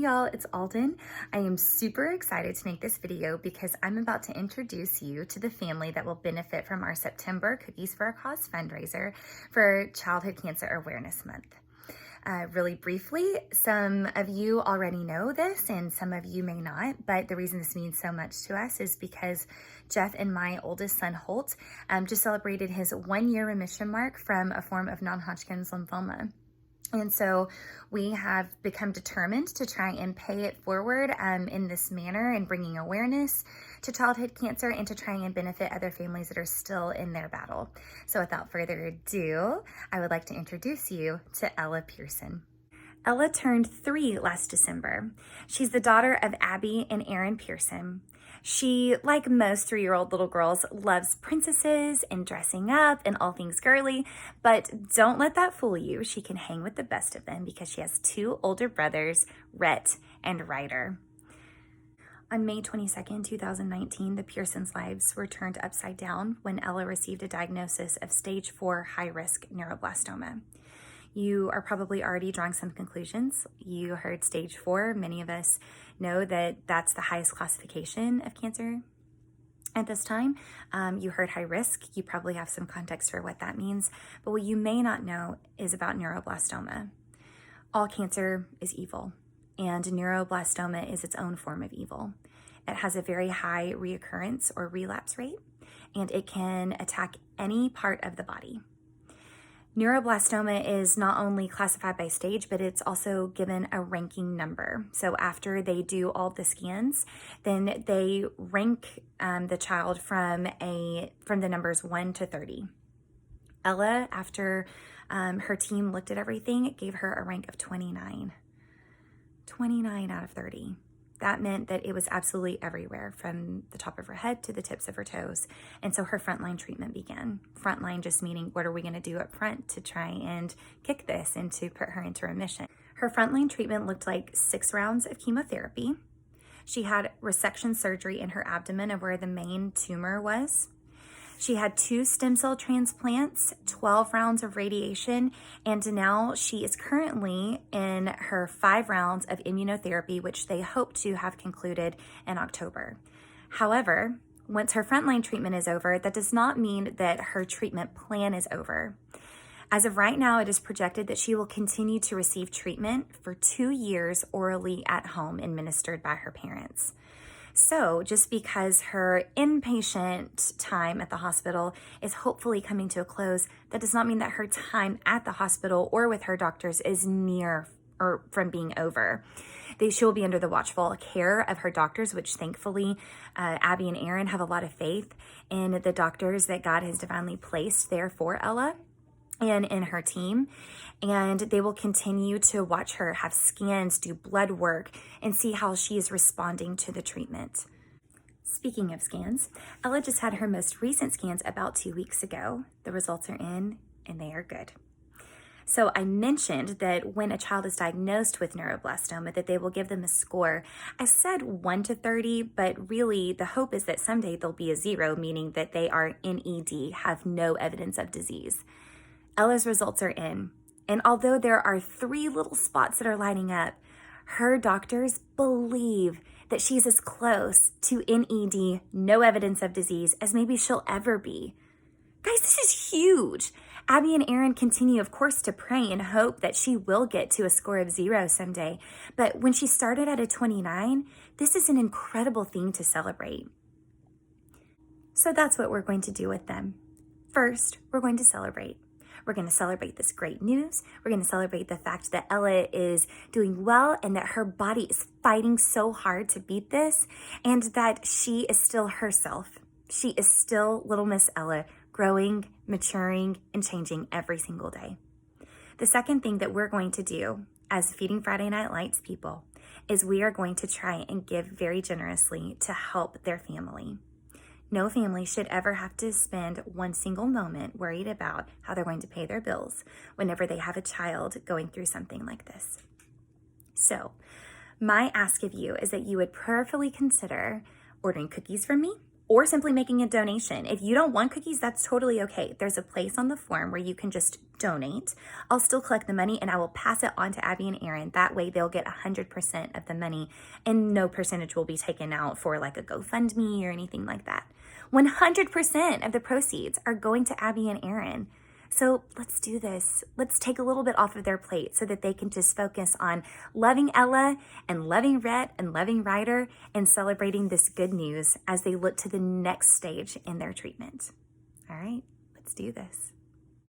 y'all, it's Alden. I am super excited to make this video because I'm about to introduce you to the family that will benefit from our September Cookies for a Cause fundraiser for Childhood Cancer Awareness Month. Really briefly, some of you already know this and some of you may not, but the reason this means so much to us is because Jeff and my oldest son, Holt, just celebrated his 1-year remission mark from a form of non-Hodgkin's lymphoma. And so we have become determined to try and pay it forward in this manner and bringing awareness to childhood cancer and to try and benefit other families that are still in their battle. So without further ado, I would like to introduce you to Ella Pearson. Ella turned 3 last December. She's the daughter of Abby and Aaron Pearson. She, like most 3-year-old little girls, loves princesses and dressing up and all things girly, but don't let that fool you. She can hang with the best of them because she has 2 older brothers, Rhett and Ryder. On May 22nd, 2019, the Pearsons' lives were turned upside down when Ella received a diagnosis of stage 4 high-risk neuroblastoma. You are probably already drawing some conclusions. You heard stage 4. Many of us know that that's the highest classification of cancer at this time. You heard high risk. You probably have some context for what that means. But what you may not know is about neuroblastoma. All cancer is evil, and neuroblastoma is its own form of evil. It has a very high reoccurrence or relapse rate, and it can attack any part of the body. Neuroblastoma is not only classified by stage, but it's also given a ranking number. So after they do all the scans, then they rank the child from the numbers 1 to 30. Ella, after her team looked at everything, gave her a rank of 29. 29 out of 30. That meant that it was absolutely everywhere, from the top of her head to the tips of her toes. And so her frontline treatment began. Frontline just meaning, what are we going to do up front to try and kick this and to put her into remission? Her frontline treatment looked like 6 rounds of chemotherapy. She had resection surgery in her abdomen of where the main tumor was. She had 2 stem cell transplants, 12 rounds of radiation, and now she is currently in her 5 rounds of immunotherapy, which they hope to have concluded in October. However, once her frontline treatment is over, that does not mean that her treatment plan is over. As of right now, it is projected that she will continue to receive treatment for 2 years orally at home, administered by her parents. So just because her inpatient time at the hospital is hopefully coming to a close, that does not mean that her time at the hospital or with her doctors is near or from being over. She will be under the watchful care of her doctors, which thankfully Abby and Aaron have a lot of faith in the doctors that God has divinely placed there for Ella and in her team, and they will continue to watch her have scans, do blood work, and see how she is responding to the treatment. Speaking of scans, Ella just had her most recent scans about 2 weeks ago. The results are in, and they are good. So I mentioned that when a child is diagnosed with neuroblastoma, that they will give them a score. I said 1 to 30, but really the hope is that someday there'll be a 0, meaning that they are NED, have no evidence of disease. Ella's results are in, and although there are 3 little spots that are lighting up, her doctors believe that she's as close to NED, no evidence of disease, as maybe she'll ever be. Guys, this is huge. Abby and Aaron continue, of course, to pray and hope that she will get to a score of 0 someday, but when she started at a 29, this is an incredible thing to celebrate. So that's what we're going to do with them. First, we're going to celebrate. We're going to celebrate this great news. We're going to celebrate the fact that Ella is doing well and that her body is fighting so hard to beat this, and that she is still herself. She is still little Miss Ella, growing, maturing, and changing every single day. The second thing that we're going to do as Feeding Friday Night Lights people is we are going to try and give very generously to help their family. No family should ever have to spend one single moment worried about how they're going to pay their bills whenever they have a child going through something like this. So, my ask of you is that you would prayerfully consider ordering cookies from me or simply making a donation. If you don't want cookies, that's totally okay. There's a place on the form where you can just donate. I'll still collect the money and I will pass it on to Abby and Aaron. That way they'll get 100% of the money and no percentage will be taken out for like a GoFundMe or anything like that. 100% of the proceeds are going to Abby and Aaron. So let's do this. Let's take a little bit off of their plate so that they can just focus on loving Ella and loving Rhett and loving Ryder and celebrating this good news as they look to the next stage in their treatment. All right, let's do this.